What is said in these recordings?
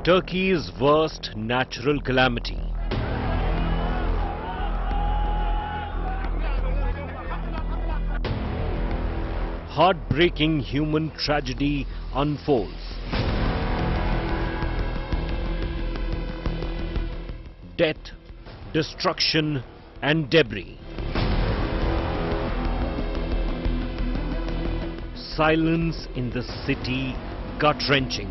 Turkey's worst natural calamity. Heartbreaking human tragedy unfolds. Death, destruction and debris. Silence in the city, gut-wrenching.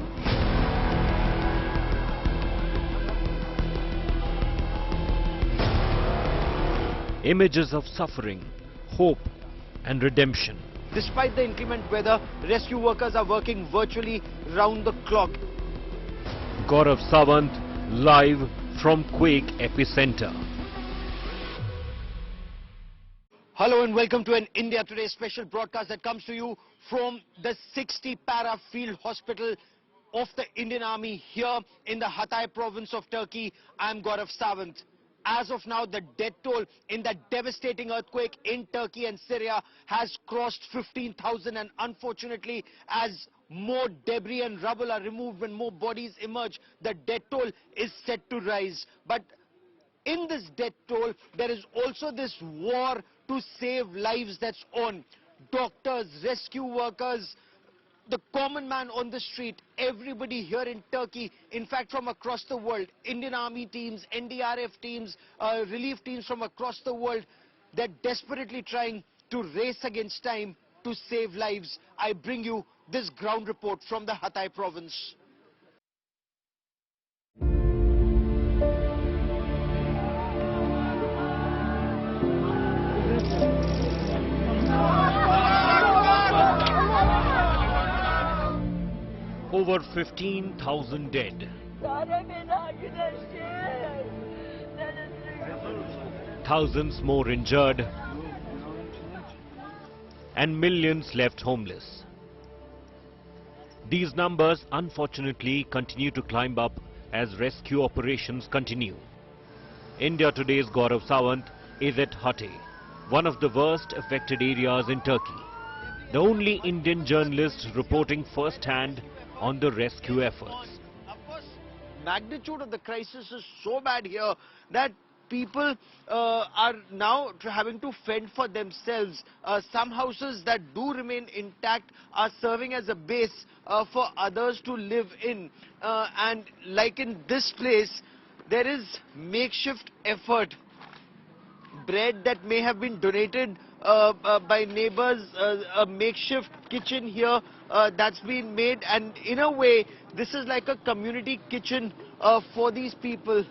Images of suffering, hope and redemption. Despite the inclement weather, rescue workers are working virtually round the clock. Gaurav Sawant live from quake epicenter. Hello and welcome to an India Today special broadcast that comes to you from the 60 Para Field Hospital of the Indian Army here in the Hatay province of Turkey. I'm Gaurav Sawant. As of now, the death toll in that devastating earthquake in Turkey and Syria has crossed 15,000, and unfortunately, as more debris and rubble are removed, when more bodies emerge, the death toll is set to rise. But in this death toll, there is also this war to save lives that's on. Doctors, rescue workers, the common man on the street, everybody here in Turkey, in fact from across the world, Indian Army teams, NDRF teams, relief teams from across the world, they're desperately trying to race against time to save lives. I bring you this ground report from the Hatay province. Over 15,000 dead. Thousands more injured. And millions left homeless. These numbers unfortunately continue to climb up as rescue operations continue. India Today's Gaurav Sawant is at Hatay, one of the worst affected areas in Turkey. The only Indian journalist reporting first-hand on the rescue efforts. Of course, magnitude of the crisis is so bad here that people are now having to fend for themselves. Some houses that do remain intact are serving as a base for others to live in. And like in this place, there is makeshift effort. Bread that may have been donated by neighbors, a makeshift kitchen here that's been made, and in a way this is like a community kitchen for these people.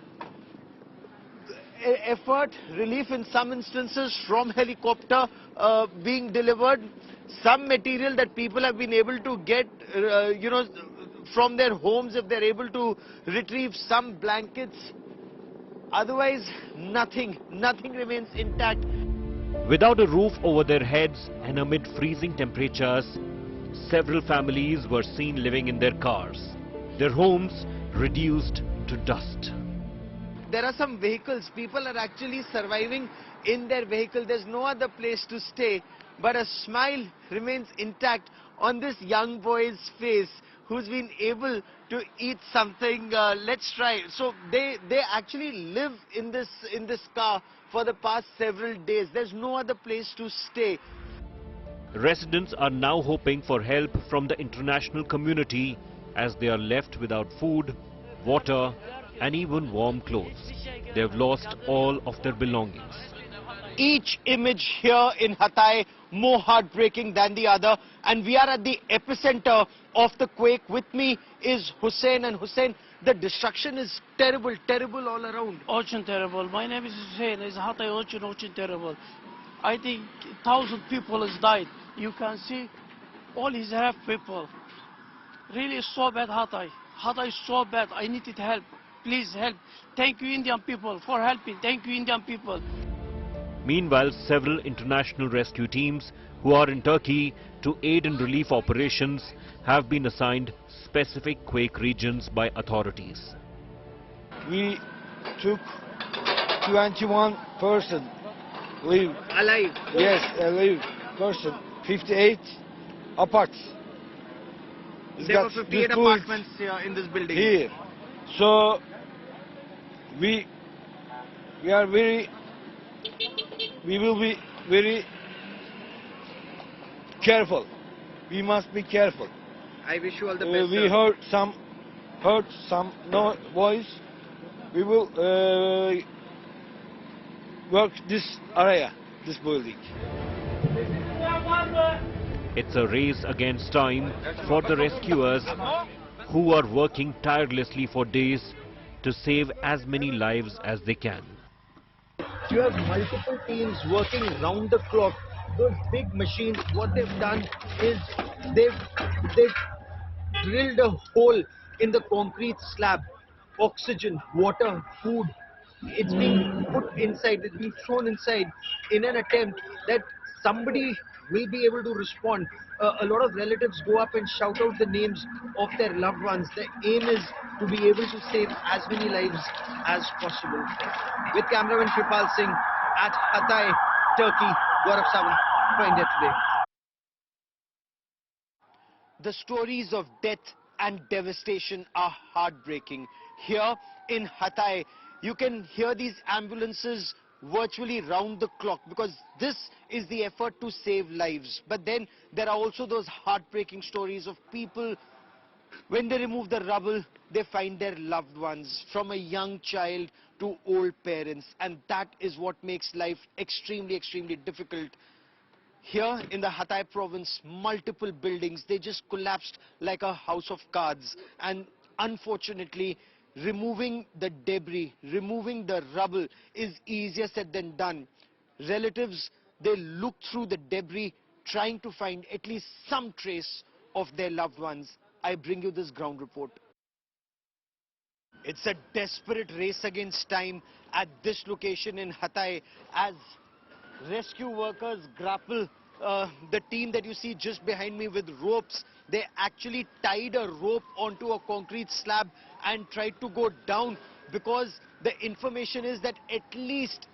Effort, relief in some instances from helicopter being delivered, some material that people have been able to get from their homes if they're able to retrieve some blankets. Otherwise, nothing remains intact. Without a roof over their heads and amid freezing temperatures, several families were seen living in their cars, their homes reduced to dust. There are some vehicles, people are actually surviving in their vehicle. There's no other place to stay, but a smile remains intact on this young boy's face who's been able to eat something. Let's try. So they actually live in this car for the past several days. There's no other place to stay. Residents are now hoping for help from the international community as they are left without food, water and even warm clothes. They have lost all of their belongings. Each image here in Hatay more heartbreaking than the other, and we are at the epicenter of the quake. With me is Hussein, and Hussein, the destruction is terrible all around. Очень terrible. My name is Hussein. It's Hatay очень terrible. I think 1,000 people has died. You can see all his half people. Really so bad, Hatay. Hatay is so bad. I needed help. Please help. Thank you, Indian people, for helping. Thank you, Indian people. Meanwhile, several international rescue teams who are in Turkey to aid in relief operations have been assigned specific quake regions by authorities. We took 21 person live. Alive? Yes, alive person. 58 aparts. There were 58 apartments here in this building. Here. So we are we will be very careful. We must be careful. I wish you all the best, We sir. heard some no voice. We will work this area, this building. It's a race against time for the rescuers who are working tirelessly for days to save as many lives as they can. You have multiple teams working round the clock. Those big machines, what they've done is they've drilled a hole in the concrete slab. Oxygen, water, food. It's being put inside, it's being thrown inside in an attempt that somebody will be able to respond. A lot of relatives go up and shout out the names of their loved ones. The aim is to be able to save as many lives as possible. With cameraman Kripal Singh at Hatay, Turkey, Gaurav Sawant for India Today. The stories of death and devastation are heartbreaking. Here in Hatay, you can hear these ambulances virtually round the clock because this is the effort to save lives. But then there are also those heartbreaking stories of people, when they remove the rubble, they find their loved ones, from a young child to old parents. And that is what makes life extremely, extremely difficult. Here in the Hatay province, multiple buildings, they just collapsed like a house of cards. And unfortunately, removing the debris, removing the rubble is easier said than done. Relatives, they look through the debris, trying to find at least some trace of their loved ones. I bring you this ground report. It's a desperate race against time at this location in Hatay as rescue workers grapple. The team that you see just behind me with ropes, they actually tied a rope onto a concrete slab and tried to go down because the information is that at least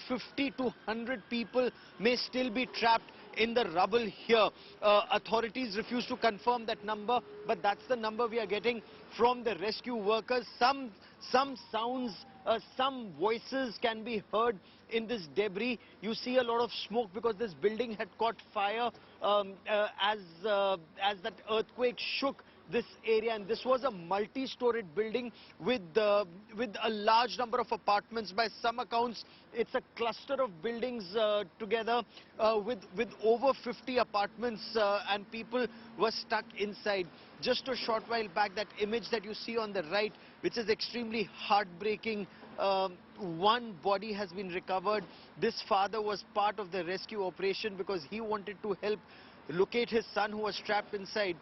50 to 100 people may still be trapped in the rubble here. Authorities refuse to confirm that number, but that's the number we are getting from the rescue workers. Some sounds, some voices can be heard in this debris. You see a lot of smoke because this building had caught fire as that earthquake shook this area, and this was a multi-storied building with a large number of apartments. By some accounts, it's a cluster of buildings together with over 50 apartments, and people were stuck inside. Just a short while back, that image that you see on the right, which is extremely heartbreaking, one body has been recovered. This father was part of the rescue operation because he wanted to help locate his son who was trapped inside.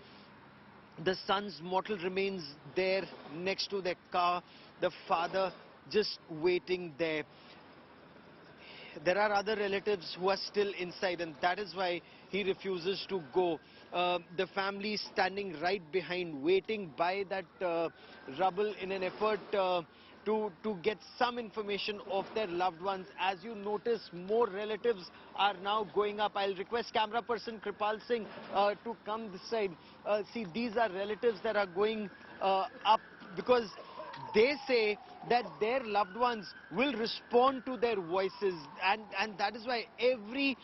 The son's mortal remains there next to their car, the father just waiting there. There are other relatives who are still inside, and that is why he refuses to go. The family standing right behind, waiting by that rubble in an effort to get some information of their loved ones. As you notice, more relatives are now going up. I'll request camera person Kripal Singh to come this side. See, these are relatives that are going up because they say that their loved ones will respond to their voices, and that is why every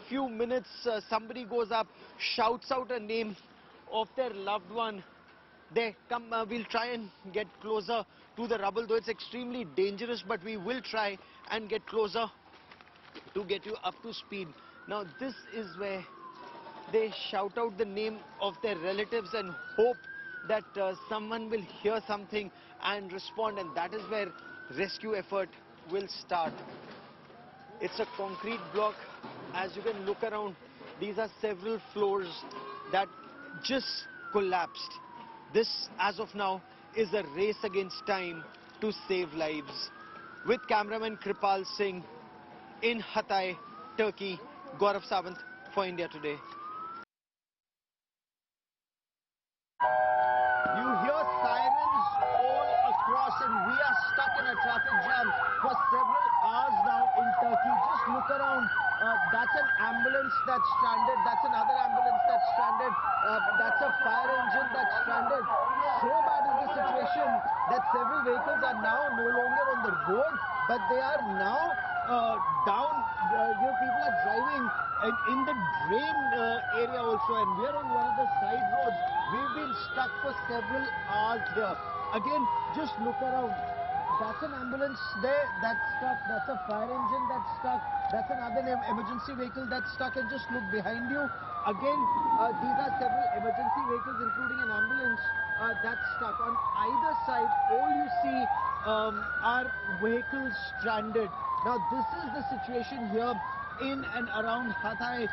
few minutes somebody goes up, shouts out a name of their loved one. They come, we'll try and get closer to the rubble, though it's extremely dangerous, but we will try and get closer to get you up to speed. Now this is where they shout out the name of their relatives and hope that someone will hear something and respond, and that is where rescue effort will start. It's a concrete block. As you can look around, these are several floors that just collapsed. This, as of now, is a race against time to save lives. With cameraman Kripal Singh in Hatay, Turkey, Gaurav Sawant for India Today. You hear sirens all across, and we are stuck in a traffic jam for several hours now in Turkey. Just look around. That's an ambulance that's stranded. That's another ambulance that's stranded. That's That's a fire engine that's stranded. So bad is the situation that several vehicles are now no longer on the road, but they are now down. People are driving in the drain area also, and we are on one of the side roads. We've been stuck for several hours here. Again, just look around. That's an ambulance there that's stuck. That's a fire engine that's stuck. That's another emergency vehicle that's stuck. And just look behind you. Again, these are several emergency vehicles, including an ambulance that's stuck. On either side, all you see are vehicles stranded. Now, this is the situation here in and around Hatay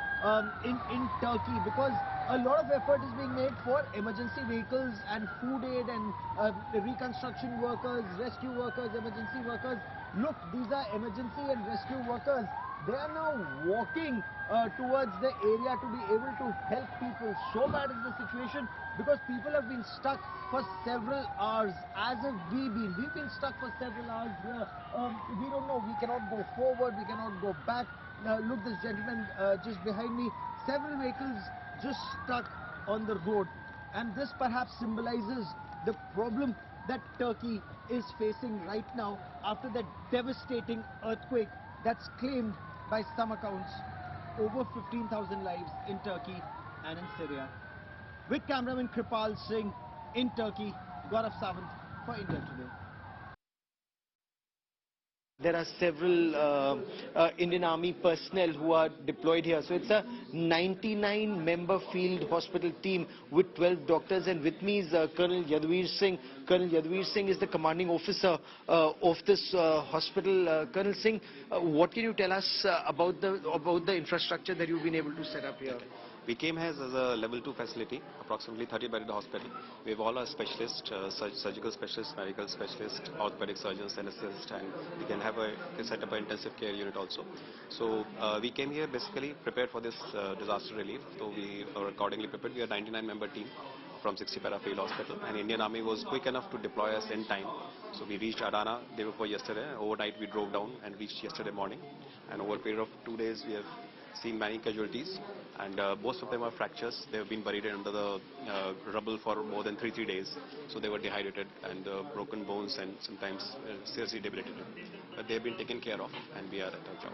in Turkey, because a lot of effort is being made for emergency vehicles and food aid and reconstruction workers, rescue workers, emergency workers. Look, these are emergency and rescue workers. They are now walking towards the area to be able to help people. So bad is the situation because people have been stuck for several hours. As have we been. We've been stuck for several hours here. We don't know. We cannot go forward. We cannot go back. Look, this gentleman just behind me. Several vehicles just stuck on the road. And this perhaps symbolizes the problem that Turkey is facing right now after that devastating earthquake that's claimed by some accounts over 15,000 lives in Turkey and in Syria. With cameraman Kripal Singh in Turkey, Gaurav Sawant for India Today. There are several Indian Army personnel who are deployed here. So it's a 99-member field hospital team with 12 doctors. And with me is Colonel Yadveer Singh. Colonel Yadveer Singh is the commanding officer of this hospital. Colonel Singh, what can you tell us about the infrastructure that you've been able to set up here? We came here as a level 2 facility, approximately 30-bedded hospital. We have all our specialists, surgical specialists, medical specialists, orthopedic surgeons, anesthetists, and we can set up an intensive care unit also. So we came here basically prepared for this disaster relief. So we are accordingly prepared. We are a 99-member team from 60 Para Field Hospital, and Indian Army was quick enough to deploy us in time. So we reached Adana day before yesterday. Overnight we drove down and reached yesterday morning. And over a period of 2 days we have seen many casualties, and most of them are fractures. They have been buried under the rubble for more than 3 days. So they were dehydrated and broken bones and sometimes seriously debilitated. But they have been taken care of, and we are at our job.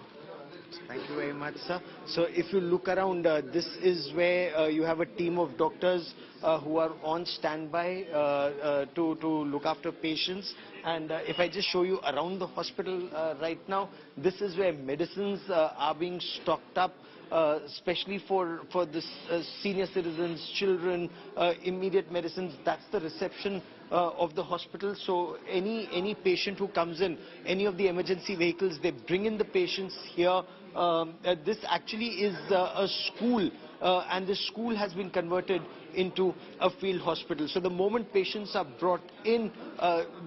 Thank you very much, sir. So if you look around, this is where you have a team of doctors who are on standby to look after patients. And if I just show you around the hospital right now, this is where medicines are being stocked up, especially for the senior citizens, children, immediate medicines. That's the reception of the hospital. So any patient who comes in, any of the emergency vehicles, they bring in the patients here. This actually is a school, and this school has been converted into a field hospital. So the moment patients are brought in,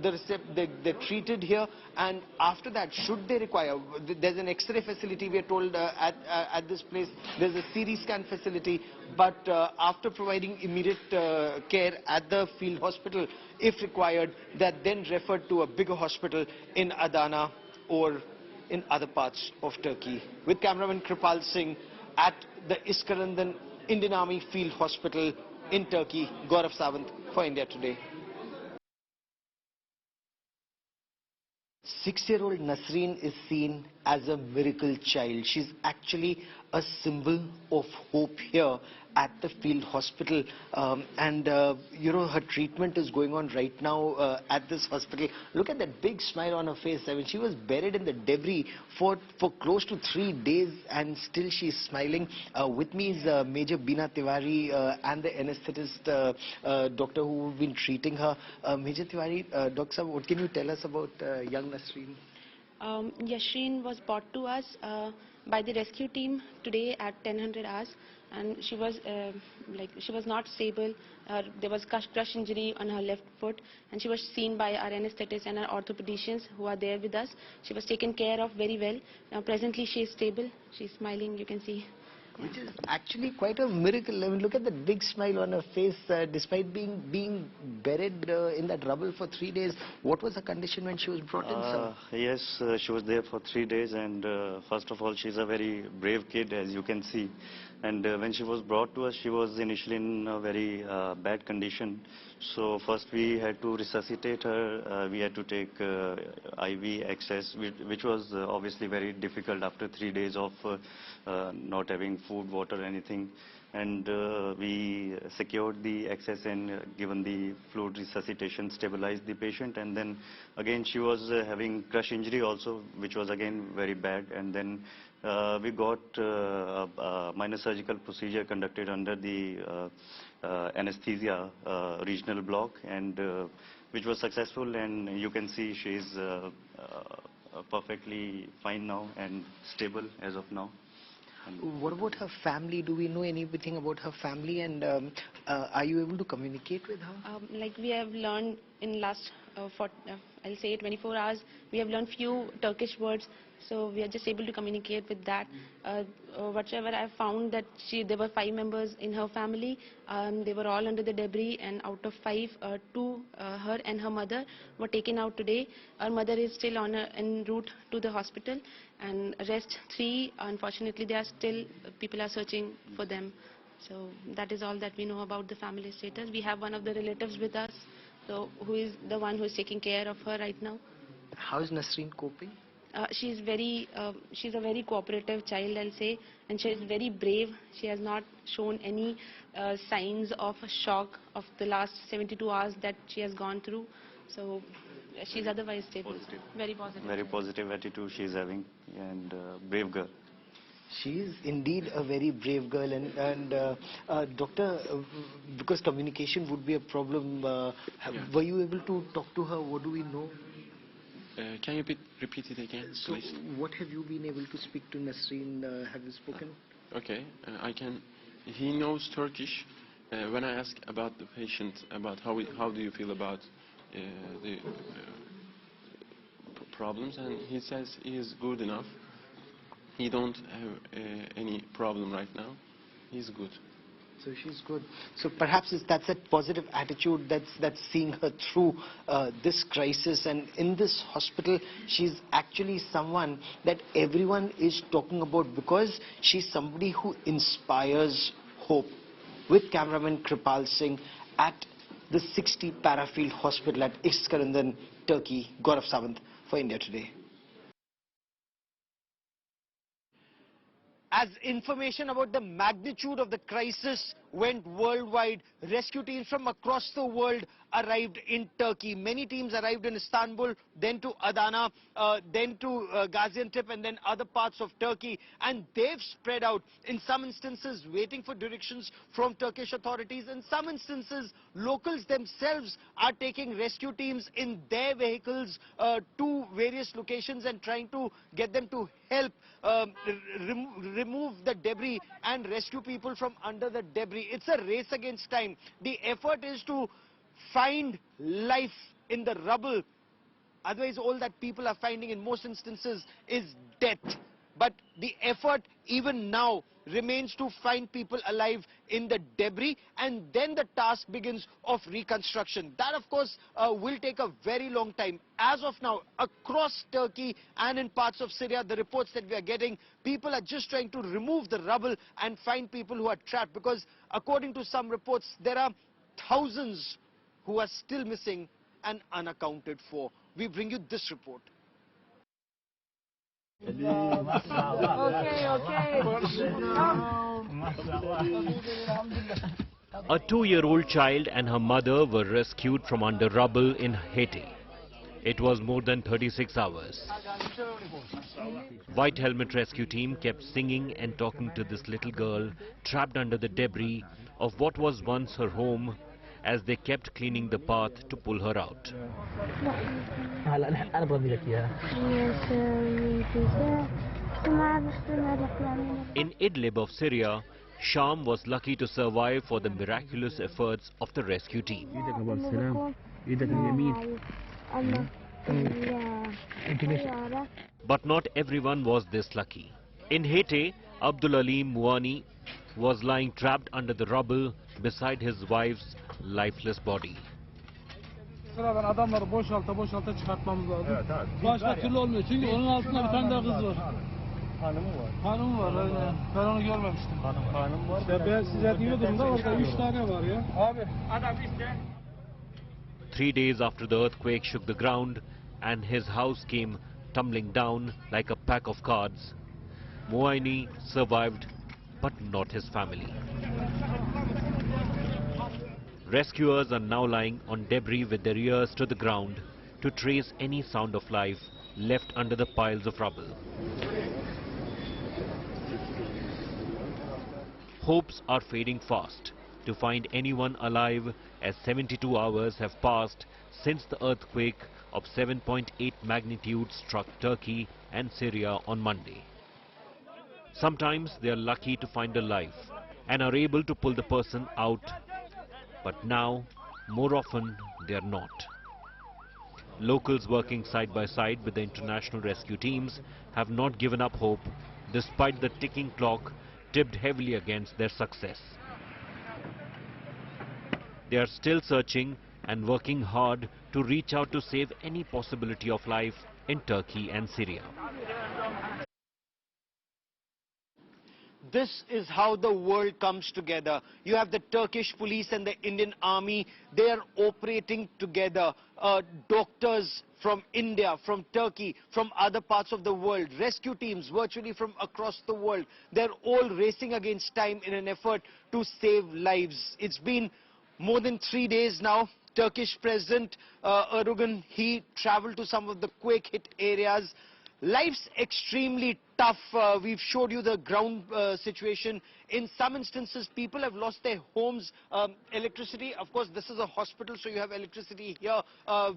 they're treated here, and after that, should they require, there's an X-ray facility, we are told, at this place. There's a CT scan facility, but after providing immediate care at the field hospital, if required, they're then referred to a bigger hospital in Adana or in other parts of Turkey. With cameraman Kripal Singh at the Iskenderun Indian Army Field Hospital in Turkey, Gaurav Sawant for India Today. 6-year-old Nasreen is seen as a miracle child. She's actually a symbol of hope here at the field hospital, and her treatment is going on right now at this hospital. Look at that big smile on her face. I mean, she was buried in the debris for close to 3 days, and still she's smiling. With me is Major Beena Tiwari and the anesthetist doctor who've been treating her. Major Tiwari, Doctor, what can you tell us about young Nasreen? Yashreen was brought to us by the rescue team today at 10:00 hours, and she was not stable. There was crush injury on her left foot, and she was seen by our anesthetists and our orthopedicians who are there with us. She was taken care of very well. Now presently she is stable. She's smiling, you can see. Which is actually quite a miracle. I mean, look at that big smile on her face, despite being buried in that rubble for 3 days. What was her condition when she was brought in, sir? Yes, she was there for 3 days, and first of all, she's a very brave kid, as you can see. And when she was brought to us, she was initially in a very bad condition. So first we had to resuscitate her. We had to take IV access, which was obviously very difficult after 3 days of not having food, water, anything. And we secured the access and given the fluid resuscitation, stabilized the patient. And then again she was having crush injury also, which was again very bad. And then we got a minor surgical procedure conducted under the anesthesia regional block, and which was successful. And you can see she is perfectly fine now and stable as of now. What about her family? Do we know anything about her family, and are you able to communicate with her? Like we have learned in last, I'll say 24 hours, we have learned few Turkish words, so we are just able to communicate with that. Whatever I found that there were 5 members in her family, they were all under the debris, and out of 5, 2, her and her mother, were taken out today. Her mother is still on en route to the hospital, and rest 3, unfortunately, they are still, people are searching for them. So that is all that we know about the family status. We have one of the relatives with us, so who is the one who is taking care of her right now. How is Nasreen coping? She's a very cooperative child, I'll say, and she is very brave. She has not shown any signs of a shock of the last 72 hours that she has gone through. So she's otherwise stable. Positive. Very positive. Very positive attitude she is having, and brave girl. She is indeed a very brave girl, and doctor, because communication would be a problem, were you able to talk to her? What do we know? Can you repeat it again, please? So what have you been able to speak to Nasreen? Have you spoken? Okay, I can. He knows Turkish. When I ask about the patient, about how do you feel about the problems, and he says he is good enough. He don't have any problem right now. He's good. So she's good. So perhaps that's a positive attitude that's seeing her through this crisis. And in this hospital, she's actually someone that everyone is talking about, because she's somebody who inspires hope. With cameraman Kripal Singh at the 60 Parafield Hospital at Iskenderun, Turkey, Gaurav Sawant for India Today. As information about the magnitude of the crisis went worldwide, rescue teams from across the world arrived in Turkey. Many teams arrived in Istanbul, then to Adana, then to Gaziantep, and then other parts of Turkey. And they've spread out, in some instances waiting for directions from Turkish authorities. In some instances, locals themselves are taking rescue teams in their vehicles to various locations and trying to get them to help remove the debris and rescue people from under the debris. It's a race against time. The effort is to find life in the rubble. Otherwise, all that people are finding in most instances is death. But the effort even now remains to find people alive in the debris, and then the task begins of reconstruction. That, of course, will take a very long time. As of now, across Turkey and in parts of Syria, the reports that we are getting, people are just trying to remove the rubble and find people who are trapped, because according to some reports, there are thousands who are still missing and unaccounted for. We bring you this report. A 2-year-old child and her mother were rescued from under rubble in Haiti. It was more than 36 hours. White Helmet Rescue Team kept singing and talking to this little girl trapped under the debris of what was once her home, as they kept cleaning the path to pull her out. In Idlib of Syria, Sham was lucky to survive for the miraculous efforts of the rescue team. But not everyone was this lucky. In Haiti, Abdul Alim Mouani was lying trapped under the rubble beside his wife's lifeless body. Adamları boşalta çıkartmamız lazım. Başka türlü olmuyor. Çünkü onun altında bir tane daha kız var. Hanımı var. Hanım var öyle. Ben onu görmemiştim. Hanım var. Ya ben size diyordum da orada 3 tane var ya. Abi. 3 days after the earthquake shook the ground and his house came tumbling down like a pack of cards, Muaini survived, but not his family. Rescuers are now lying on debris with their ears to the ground to trace any sound of life left under the piles of rubble. Hopes are fading fast to find anyone alive as 72 hours have passed since the earthquake of 7.8 magnitude struck Turkey and Syria on Monday. Sometimes they are lucky to find alive and are able to pull the person out, but now, more often, they are not. Locals working side by side with the international rescue teams have not given up hope despite the ticking clock tipped heavily against their success. They are still searching and working hard to reach out to save any possibility of life in Turkey and Syria. This is how the world comes together. You have the Turkish police and the Indian army. They are operating together. Doctors from India, from Turkey, from other parts of the world, rescue teams virtually from across the world. They're all racing against time in an effort to save lives. It's been more than 3 days now. Turkish President Erdogan, he traveled to some of the quake-hit areas. Life's extremely tough. We've showed you the ground situation. In some instances, people have lost their homes. Electricity, of course, this is a hospital, so you have electricity here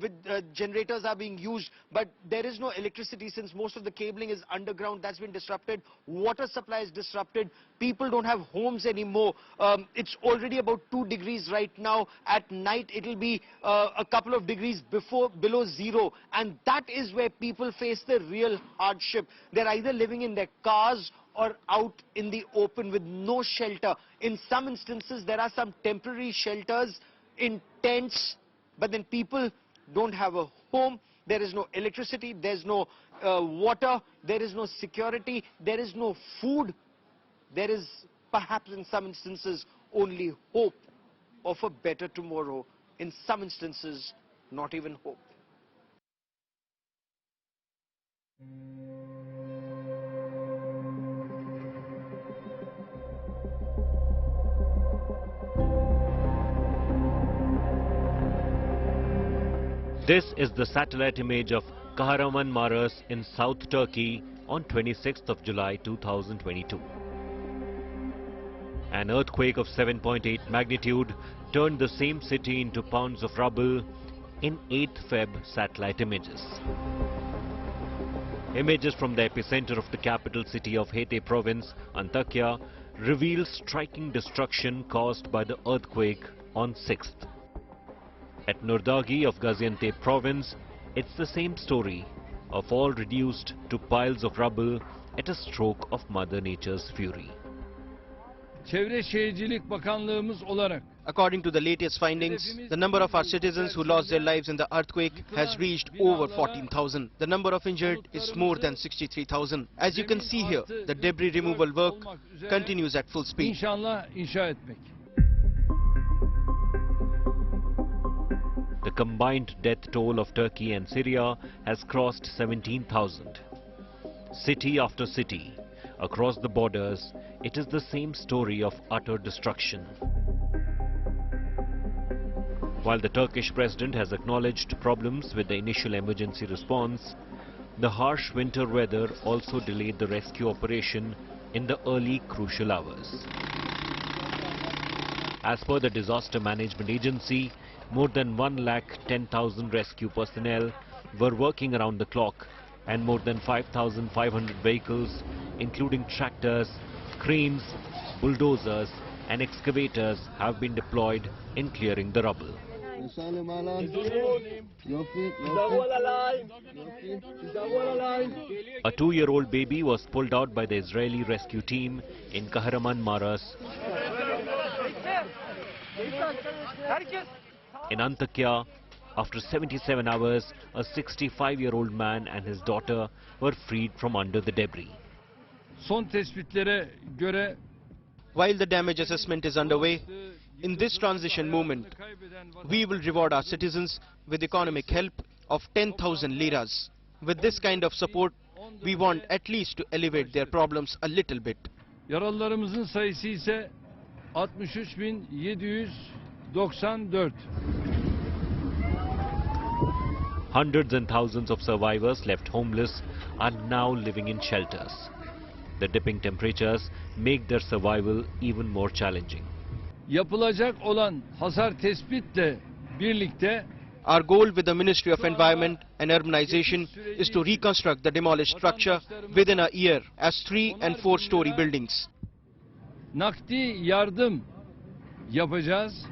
with generators are being used. But there is no electricity since most of the cabling is underground. That's been disrupted. Water supply is disrupted. People don't have homes anymore. It's already about 2 degrees right now. At night, it'll be a couple of degrees below zero. And that is where people face the real hardship. They're either living in their cars or out in the open with no shelter. In some instances, there are some temporary shelters in tents, but then people don't have a home. There is no electricity, there's no water, there is no security, there is no food. There is perhaps in some instances only hope of a better tomorrow. In some instances, not even hope. This is the satellite image of Kahramanmaraş in South Turkey on 26th of July 2022. An earthquake of 7.8 magnitude turned the same city into pounds of rubble in 8th Feb satellite images. Images from the epicenter of the capital city of Hatay province, Antakya, reveal striking destruction caused by the earthquake on 6th. At Nurdagi of Gaziantep province, it's the same story of all reduced to piles of rubble at a stroke of Mother Nature's fury. Çevre Şehircilik Bakanlığımız olarak According to the latest findings, the number of our citizens who lost their lives in the earthquake has reached over 14,000. The number of injured is more than 63,000. As you can see here, the debris removal work continues at full speed. İnşallah inşa etmek. The combined death toll of Turkey and Syria has crossed 17,000. City after city, across the borders, it is the same story of utter destruction. While the Turkish president has acknowledged problems with the initial emergency response, the harsh winter weather also delayed the rescue operation in the early crucial hours. As per the Disaster Management Agency, more than 110,000 rescue personnel were working around the clock, and more than 5,500 vehicles, including tractors, cranes, bulldozers and excavators have been deployed in clearing the rubble. A 2-year-old baby was pulled out by the Israeli rescue team in Kahramanmaraş. In Antakya, after 77 hours, a 65-year-old man and his daughter were freed from under the debris. son tespitlere göre While the damage assessment is underway, in this transition movement, we will reward our citizens with economic help of 10,000 liras. With this kind of support, we want at least to elevate their problems a little bit. yaralılarımızın sayısı ise 63.794. Hundreds and thousands of survivors left homeless are now living in shelters. The dipping temperatures make their survival even more challenging. Yapılacak olan hasar tespitle birlikte Our goal with the Ministry of Environment and Urbanization is to reconstruct the demolished structure within a year as 3- and 4-story buildings. nakdi yardım yapacağız.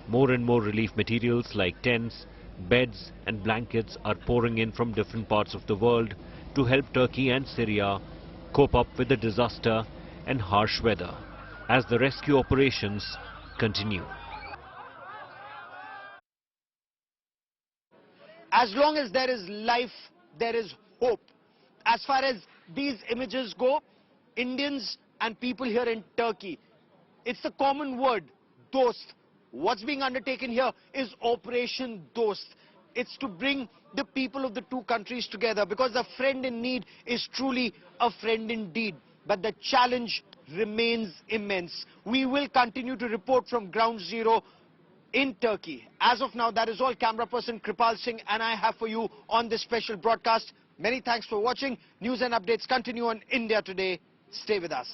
More and more relief materials like tents, beds and blankets are pouring in from different parts of the world to help Turkey and Syria cope up with the disaster and harsh weather as the rescue operations continue. As long as there is life, there is hope. As far as these images go, Indians and people here in Turkey, it's the common word, dost. What's being undertaken here is Operation Dost. It's to bring the people of the two countries together, because a friend in need is truly a friend indeed. But the challenge remains immense. We will continue to report from ground zero in Turkey. As of now, that is all. Camera person Kripal Singh and I have for you on this special broadcast. Many thanks for watching. News and updates continue on India Today. Stay with us.